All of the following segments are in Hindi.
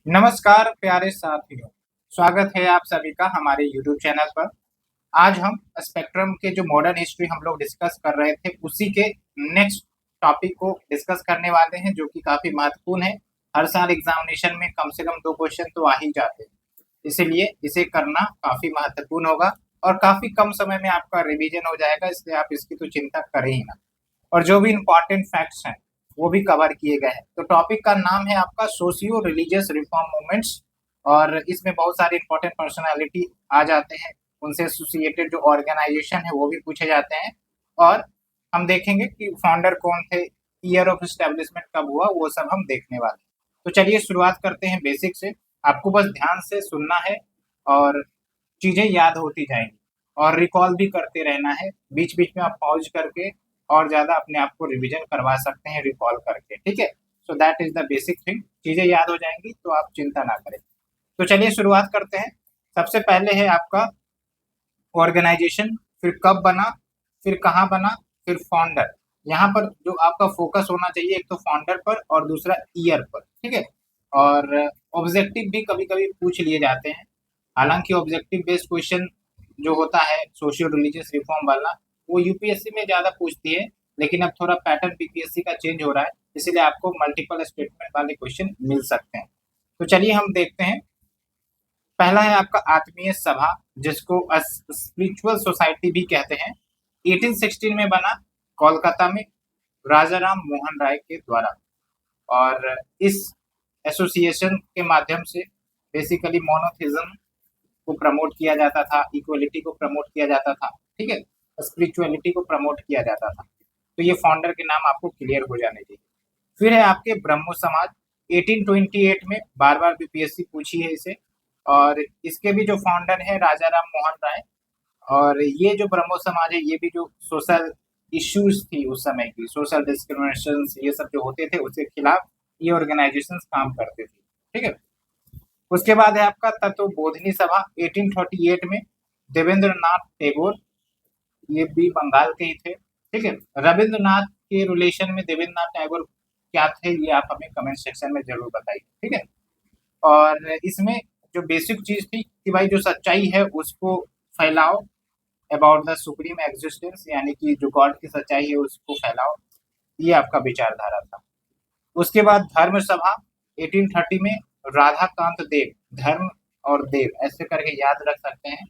नमस्कार प्यारे साथियों, स्वागत है आप सभी का हमारे YouTube चैनल पर। आज हम स्पेक्ट्रम के जो मॉडर्न हिस्ट्री हम लोग डिस्कस कर रहे थे उसी के नेक्स्ट टॉपिक को डिस्कस करने वाले हैं, जो कि काफी महत्वपूर्ण है। हर साल एग्जामिनेशन में कम से कम 2 क्वेश्चन तो आ ही जाते हैं, इसीलिए इसे करना काफी महत्वपूर्ण होगा और काफी कम समय में आपका रिवीजन हो जाएगा, इसलिए आप इसकी तो चिंता करें ही ना। और जो भी इम्पोर्टेंट फैक्ट्स हैं वो भी कवर किए गए हैं। तो टॉपिक का नाम है आपका सोशियो रिलीजियस रिफॉर्म मूवमेंट्स, और इसमें बहुत सारे इंपॉर्टेंट पर्सनालिटी आ जाते हैं, उनसे एसोसिएटेड जो ऑर्गेनाइजेशन है वो भी पूछे जाते हैं। और हम देखेंगे कि फाउंडर कौन थे, ईयर ऑफ एस्टेब्लिशमेंट कब हुआ, वो सब हम देखने वाले हैं। तो चलिए शुरुआत करते हैं बेसिक से। आपको बस ध्यान से सुनना है और चीजें याद होती जाएंगी और रिकॉल भी करते रहना है। बीच बीच में आप पॉज करके और ज्यादा अपने आप को रिवीजन करवा सकते हैं रिकॉल करके, ठीक है। So that is the basic thing, चीजें याद हो जाएंगी तो आप चिंता ना करें। तो चलिए शुरुआत करते हैं। सबसे पहले है आपका ऑर्गेनाइजेशन, फिर कब बना, फिर कहाँ बना, फिर फाउंडर। यहाँ पर जो आपका फोकस होना चाहिए, एक तो फाउंडर पर और दूसरा ईयर पर, ठीक है। और ऑब्जेक्टिव भी कभी कभी पूछ लिए जाते हैं। हालांकि ऑब्जेक्टिव बेस्ड क्वेश्चन जो होता है सोशियो रिलीजियस रिफॉर्म वाला, वो यूपीएससी में ज्यादा पूछती है, लेकिन अब थोड़ा पैटर्न बीपीएससी का चेंज हो रहा है, इसीलिए आपको मल्टीपल स्टेटमेंट वाले क्वेश्चन मिल सकते हैं। तो चलिए हम देखते हैं। पहला है आपका आत्मीय सभा, जिसको स्पिरिचुअल सोसाइटी भी कहते हैं। 1816 में बना कोलकाता में राजा राम मोहन राय के द्वारा। और इस एसोसिएशन के माध्यम से बेसिकली मोनोथिज्म को प्रमोट किया जाता था, इक्वलिटी को प्रमोट किया जाता था, ठीक है, स्पिरिचुअलिटी को प्रमोट किया जाता था। तो ये फाउंडर के नाम आपको क्लियर हो जाने चाहिए। फिर है आपके ब्रह्मो समाज, 1828 में, बार बार बीपीएससी पूछी है इसे। और इसके भी जो फाउंडर है राजा राम मोहन राय। और ये जो ब्रह्मो समाज है, ये भी जो सोशल इश्यूज थी उस समय की, सोशल डिस्क्रिमिनेशन, ये सब जो होते थे उसके खिलाफ ये ऑर्गेनाइजेशन काम करते थे, ठीक है। उसके बाद है आपका तत्वबोधिनी सभा, 1838 में, देवेंद्र नाथ टैगोर, ये भी बंगाल के ही थे, ठीक है। रविंद्रनाथ के रिलेशन में देवेंद्र नाथ टैगोर क्या थे, ये आप हमें कमेंट सेक्शन में जरूर बताइए, ठीक है। और इसमें जो बेसिक चीज थी कि भाई जो सच्चाई है उसको फैलाओ, अबाउट द सुप्रीम एग्जिस्टेंस, यानी कि जो गॉड की सच्चाई है उसको फैलाओ, ये आपका विचारधारा था। उसके बाद धर्म सभा, 1830 में, राधाकांत देव, धर्म और देव ऐसे करके याद रख सकते हैं।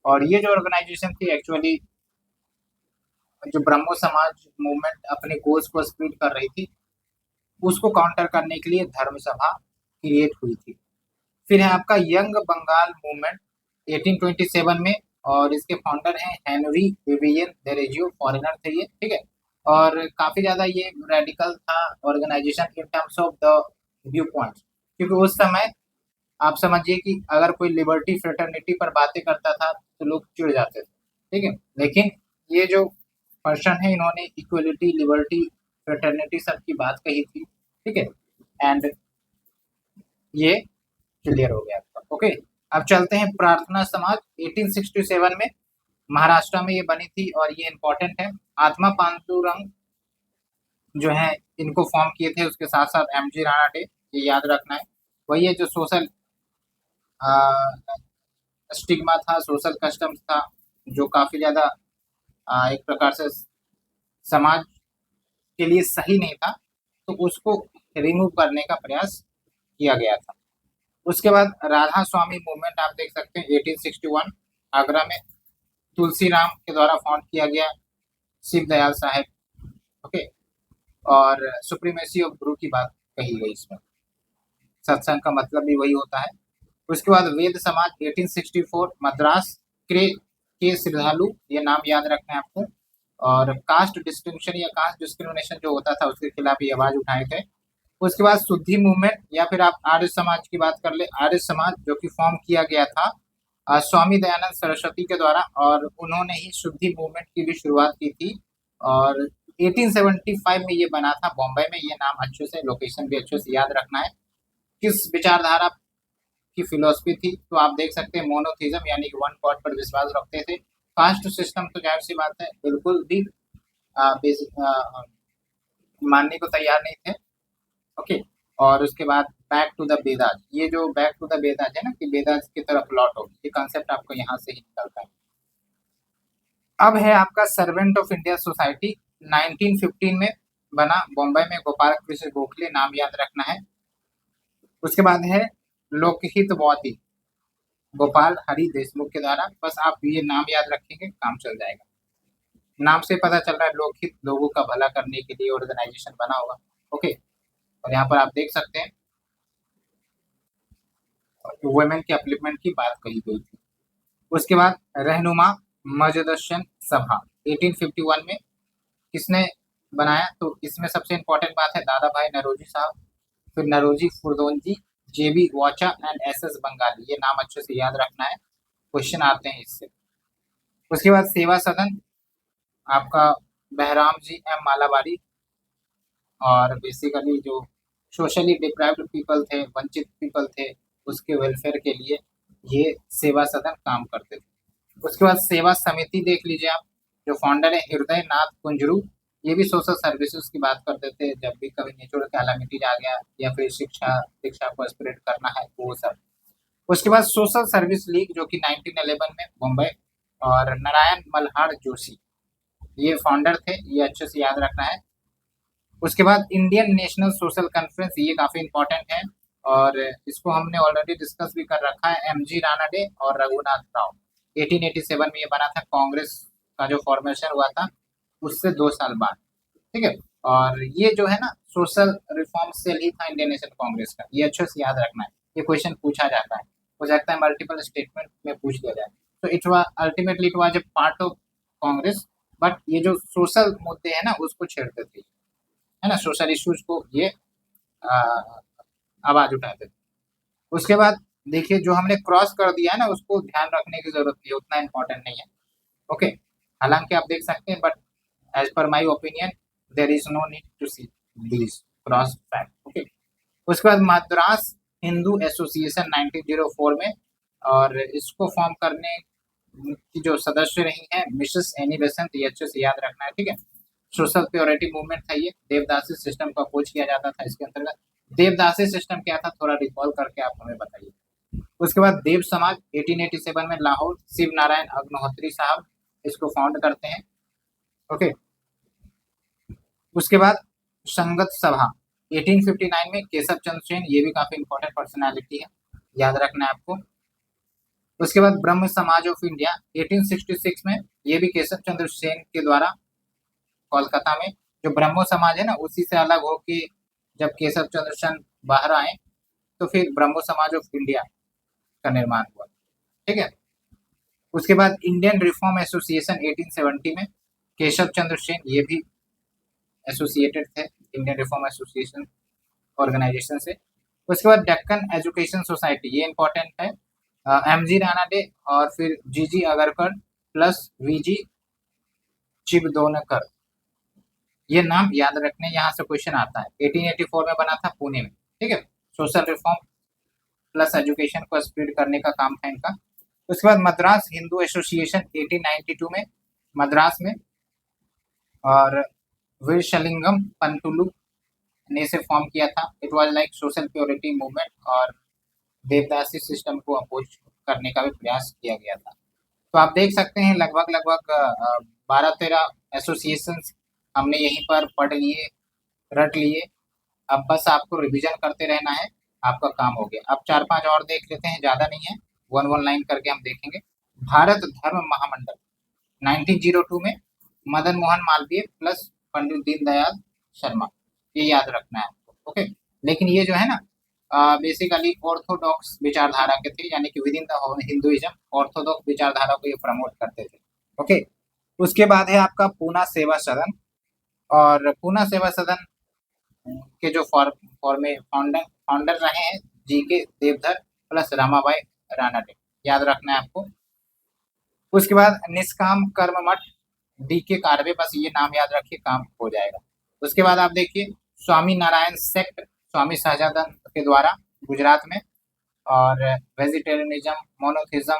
और ये जो ऑर्गेनाइजेशन थी एक्चुअली, जो ब्रह्मो समाज मूवमेंट अपने गोल्स को स्प्लिट कर रही थी, उसको काउंटर करने के लिए धर्म सभा क्रिएट हुई थी। फिर है आपका यंग बंगाल मूवमेंट, 1827 में, और इसके फाउंडर हैं हेनरी विवियन देरेजियो, फॉरेनर थे ये, ठीक है। और काफी ज्यादा ये रेडिकल था organisation in terms of the viewpoint, क्योंकि उस समय आप समझिए कि अगर कोई लिबर्टी फ्रेटर्निटी पर बातें करता था तो लोग चिढ़ जाते थे, ठीक है। लेकिन ये जो पर्सन है, इन्होंने इक्वलिटी, लिबर्टी, फ्रेटर्निटी सब की बात कही थी, ठीक है। एंड ये क्लियर हो गया आपका, ओके। अब चलते हैं प्रार्थना समाज, 1867 में, महाराष्ट्र में ये बनी थी और ये इंपॉर्टेंट है। आत्मा पांडुरंग जो है इनको फॉर्म किए थे, उसके साथ साथ एमजी राणाडे, ये याद रखना है। वही है जो सोशल स्टिग्मा था, सोशल कस्टम्स था, जो काफी ज्यादा एक प्रकार से समाज के लिए सही नहीं था, तो उसको रिमूव करने का प्रयास किया गया था। उसके बाद राधा स्वामी मूवमेंट आप देख सकते हैं, 1861, आगरा में, तुलसी राम के द्वारा फाउंड किया गया, शिव दयाल साहेब, ओके। और सुप्रीमेसी ऑफ गुरु की बात कही गई इसमें, सत्संग का मतलब भी वही होता है। उसके बाद वेद समाज, 1864, मद्रास के श्रद्धालु, ये नाम याद रखना है आपको। और कास्ट डिस्टिंक्शन या कास्ट डिस्क्रिमिनेशन जो होता था उसके खिलाफ ये आवाज उठाए थे। उसके बाद शुद्धि मूवमेंट, या फिर आप आर्य समाज की बात कर ले, आर्य समाज जो कि फॉर्म किया गया था स्वामी दयानंद सरस्वती के द्वारा, और उन्होंने ही शुद्धि मूवमेंट की भी शुरुआत की थी। और 1875 में ये बना था बॉम्बे में। ये नाम अच्छे से, लोकेशन भी अच्छे से याद रखना है। किस विचारधारा की फिलोसफी थी, तो आप देख सकते हैं मोनोथिज्म, यानी कि वन गॉड पर विश्वास रखते थे। कास्ट सिस्टम तो जाहिर सी बात है बिल्कुल भी बेसिक मानने को तैयार नहीं थे, ओके। और उसके बाद बैक टू द वेदास, ये जो बैक टू द वेदास है ना कि वेदास की तरफ लौटो, ये कॉन्सेप्ट आपको यहाँ से ही निकलता है। अब है आपका सर्वेंट ऑफ इंडिया सोसाइटी, 1915 में बना, बॉम्बे में, गोपाल कृष्ण गोखले, नाम याद रखना है। उसके बाद है लोकहितवादी, गोपाल हरि देशमुख के द्वारा, बस आप ये नाम याद रखेंगे काम चल जाएगा। नाम से पता चल रहा है लोकहित, लोगों का भला करने के लिए ऑर्गेनाइजेशन बना होगा। ओके, और यहाँ पर आप देख सकते हैं वुमेन के अपलिफ्टमेंट की बात कही गई थी। उसके बाद रहनुमा मजदशन सभा 1851 में किसने बनाया, तो इसमें सबसे इंपॉर्टेंट बात है दादा भाई नरोजी साहब, फिर नरोजी फुरदोंजी, जेबी वाचा एंड एसएस बंगाली, ये नाम अच्छे से याद रखना है, क्वेश्चन आते हैं इससे। उसके बाद सेवा सदन आपका बहराम जी एम मालाबारी, और बेसिकली जो सोशली डिप्राइव्ड पीपल थे, वंचित पीपल थे, उसके वेलफेयर के लिए ये सेवा सदन काम करते थे। उसके बाद सेवा समिति देख लीजिए आप, जो फाउंडर है हृदय नाथ कुंजरू, ये भी सोशल सर्विसेज की बात करते थे, जब भी कभी नेचुरल कैलामिटीज आ गया या फिर शिक्षा शिक्षा को स्प्रेड करना है वो सब। उसके बाद सोशल सर्विस लीग जो कि 1911 में मुंबई, और नारायण मल्हार जोशी ये फाउंडर थे, ये अच्छे से याद रखना है। उसके बाद इंडियन नेशनल सोशल कॉन्फ्रेंस, ये काफी इंपॉर्टेंट है और इसको हमने ऑलरेडी डिस्कस भी कर रखा है, एमजी रानाडे और रघुनाथ राव, 1887 में ये बना था, कांग्रेस का जो फॉर्मेशन हुआ था उससे 2 साल बाद, ठीक है। और ये जो है ना सोशल रिफॉर्म सेल ही था इंडियन नेशनल कांग्रेस का, ये अच्छे से याद रखना है, ये क्वेश्चन पूछा जाता है, हो सकता है मल्टीपल स्टेटमेंट में पूछ लिया जाए। तो it was ultimately it was a part of Congress, but ये जो सोशल मुद्दे हैं ना उसको छेड़ते थे, है ना, सोशल इश्यूज को ये आ, आवाज उठाते थे। उसके बाद देखिए जो हमने क्रॉस कर दिया है ना उसको ध्यान रखने की जरूरत नहीं है, उतना इम्पोर्टेंट नहीं है। ओके, हालांकि आप देख सकते हैं, but as per my opinion there is no need to see this cross fact. Okay, उसके बाद मद्रास हिंदू एसोसिएशन 1904 में, और इसको फॉर्म करने की जो सदस्य रही हैं मिसेस एनी बेसेंट, ये अच्छे से याद रखना है, ठीक है। सोशल प्योरिटी मूवमेंट था ये, देवदासी सिस्टम को अपोज किया जाता था इसके अंतर्गत। देवदासी सिस्टम क्या था थोड़ा रिकॉल करके आप हमें बताइए। उसके बाद देव समाज 1887 में लाहौर, शिव नारायण अग्निहोत्री साहब इसको फाउंड करते हैं। ओके, उसके बाद संगत सभा 1859 में केशव चंद्र सेन, ये भी काफी इंपॉर्टेंट पर्सनैलिटी है, याद रखना है आपको। उसके बाद ब्रह्म समाज ऑफ इंडिया 1866 में, ये भी केशव चंद्र सेन के द्वारा कोलकाता में, जो ब्रह्मो समाज है ना उसी से अलग होके जब केशव चंद्र सेन बाहर आए तो फिर ब्रह्मो समाज ऑफ इंडिया का निर्माण हुआ, ठीक है। उसके बाद इंडियन रिफॉर्म एसोसिएशन 1870 में, केशव चंद्र सेन ये भी एसोसिएटेड थे इंडियन रिफॉर्म एसोसिएशन ऑर्गेनाइजेशन से। उसके बाद डेक्कन एजुकेशन सोसाइटी, ये इंपॉर्टेंट है, एमजी रानाडे और फिर जीजी अगरकर प्लस वीजी चिबदोनकर, ये नाम याद रखने, यहाँ से क्वेश्चन आता है। 1884 में बना था पुणे में, ठीक है। सोशल रिफॉर्म प्लस एजुकेशन को स्प्रेड करने का काम था इनका। उसके बाद मद्रास हिंदू एसोसिएशन 1892 में मद्रास में, और वीरशलिंगम पंतुलु ने इसे फॉर्म किया था। It was like social purity movement और देवदासी सिस्टम को अपोज करने का भी प्रयास किया गया था। तो आप देख सकते हैं लगभग लगभग 12-13 एसोसिएशन हमने यहीं पर पढ़ लिए, रट लिए। अब बस आपको रिवीजन करते रहना है, आपका काम हो गया। अब 4-5 और देख लेते हैं, ज्यादा नहीं है, 1-1 लाइन करके हम देखेंगे। भारत धर्म महामंडल 1902 में मदन मोहन मालवीय प्लस पंडित दीनदयाल शर्मा, ये याद रखना है आपको। ओके, लेकिन ये जो है ना बेसिकली ऑर्थोडॉक्स विचारधारा के थे, यानी कि with in the Hinduism Orthodox विचारधारा को ये प्रमोट करते थे। ओके, उसके बाद है आपका पूना सेवा सदन, और पूना सेवा सदन के जो फाउंडर फाउंडर रहे हैं जी के देवधर प्लस रामाबाई रानाडे, याद रखना है आपको। उसके बाद निष्काम कर्म मठ डी के कारवे, बस ये नाम याद रखिए काम हो जाएगा। उसके बाद आप देखिए स्वामी नारायण सेक्ट, स्वामी सहजानंद के द्वारा गुजरात में, और vegetarianism, monotheism,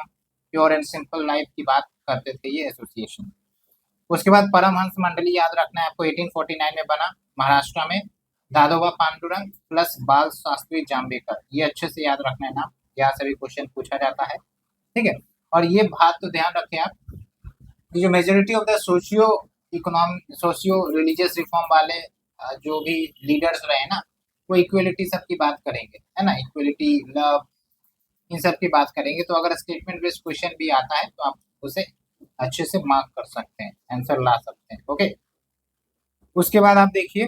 pure and simple life की बात करते थे ये एसोसिएशन। उसके बाद परमहंस मंडली याद रखना है आपको, 1849 में बना महाराष्ट्र में, दादोबा पांडुरंग प्लस बाल शास्त्री जाम्बेकर, ये अच्छे से याद रखना है नाम, यहाँ से भी क्वेश्चन पूछा जाता है। ठीक है, और ये बात तो ध्यान रखें आप कि जो majority of the socio religious reform वाले जो भी लीडर्स रहे ना, वो इक्वलिटी सब की बात करेंगे, है ना, इक्वलिटी, लव, इन सब की बात करेंगे। तो अगर स्टेटमेंट बेस्ड क्वेश्चन भी आता है तो आप उसे अच्छे से मार्क कर सकते हैं, आंसर ला सकते हैं। ओके, उसके बाद आप देखिए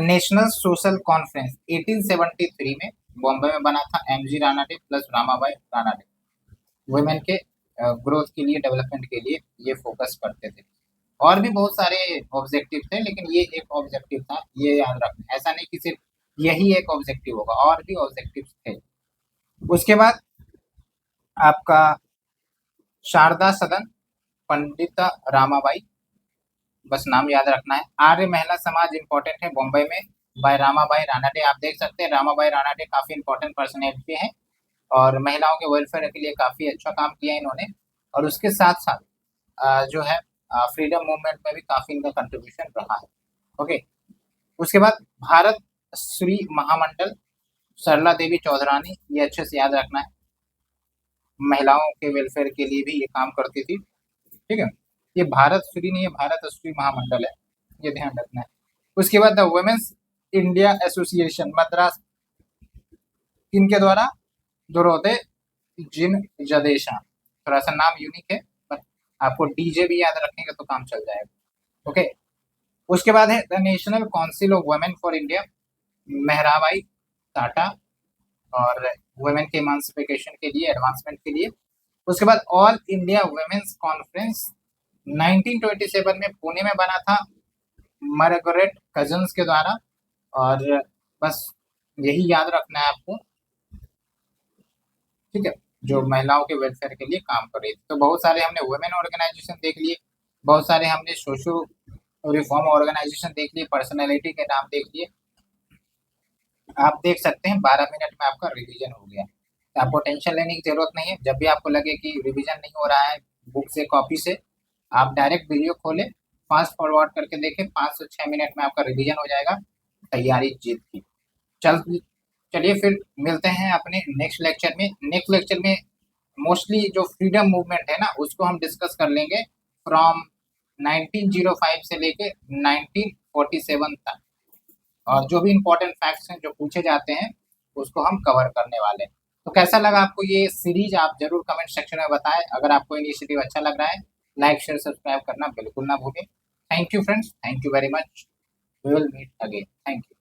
नेशनल सोशल कॉन्फ्रेंस 1873 में बॉम्बे में बना था, MG Ranade plus Ramabai Ranade women के ग्रोथ के लिए, डेवलपमेंट के लिए ये फोकस करते थे। और भी बहुत सारे ऑब्जेक्टिव थे, लेकिन ये एक ऑब्जेक्टिव था, ये याद रखना, ऐसा नहीं कि सिर्फ यही एक ऑब्जेक्टिव होगा, और भी ऑब्जेक्टिव थे। उसके बाद आपका शारदा सदन पंडिता रामाबाई, बस नाम याद रखना है। आर्य महिला समाज इंपॉर्टेंट है बॉम्बे में, बाय रामाबाई रानाडे, आप देख सकते हैं रामाबाई रानाडे काफी इंपॉर्टेंट पर्सनैलिटी है और महिलाओं के वेलफेयर के लिए काफी अच्छा काम किया है इन्होंने। और उसके साथ साथ जो है फ्रीडम मूवमेंट में भी काफी इनका कंट्रीब्यूशन रहा है। ओके, उसके बाद भारत श्री महामंडल सरला देवी चौधरानी, ये अच्छे से याद रखना है, महिलाओं के वेलफेयर के लिए भी ये काम करती थी। ठीक है, ये भारत श्री नहीं है, भारत श्री महामंडल है, ये ध्यान रखना है। उसके बाद the Women's India Association Madras, इनके द्वारा दुरोदे जिन जदेशा, थोड़ा सा नाम यूनिक है, पर आपको डीजे भी याद रखेंगे तो काम चल जाएगा। ओके, उसके बाद है the national council of women for India, Mehrabai Tata, और वुमेन के इमांसिफिकेशन के लिए, एडवांसमेंट के लिए। उसके बाद ऑल इंडिया वुमेन्स कॉन्फ्रेंस 1927 में पुणे में बना था, मार्गरेट कजन्स के द्वारा। और बस यही याद रखना है आपको, ठीक है, जो महिलाओं के वेलफेयर के लिए काम कर रही थी। तो बहुत सारे हमने वुमेन ऑर्गेनाइजेशन देख लिए, बहुत सारे हमने सोशो रिफॉर्म ऑर्गेनाइजेशन देख लिए, पर्सनैलिटी के नाम देख लिए। आप देख सकते हैं 12 मिनट में आपका रिवीजन हो गया। तो आपको टेंशन लेने की जरूरत नहीं है, जब भी आपको लगे कि रिवीजन नहीं हो रहा है बुक से, कॉपी से, आप डायरेक्ट वीडियो खोले, फास्ट फॉरवर्ड करके देखें, 5 से 6 मिनट में आपका रिवीजन हो जाएगा, तैयारी जीत की। चल चलिए फिर मिलते हैं अपने नेक्स्ट लेक्चर में। नेक्स्ट लेक्चर में मोस्टली जो फ्रीडम मूवमेंट है ना, उसको हम डिस्कस कर लेंगे फ्रॉम 1905 से लेके 1947 तक, और जो भी इंपॉर्टेंट फैक्ट्स हैं जो पूछे जाते हैं उसको हम कवर करने वाले हैं। तो कैसा लगा आपको ये सीरीज, आप जरूर कमेंट सेक्शन में बताएं। अगर आपको इनिशिएटिव अच्छा लग रहा है, लाइक शेयर सब्सक्राइब करना बिल्कुल ना भूलें। Thank you friends, thank you very much, we will meet again, thank you.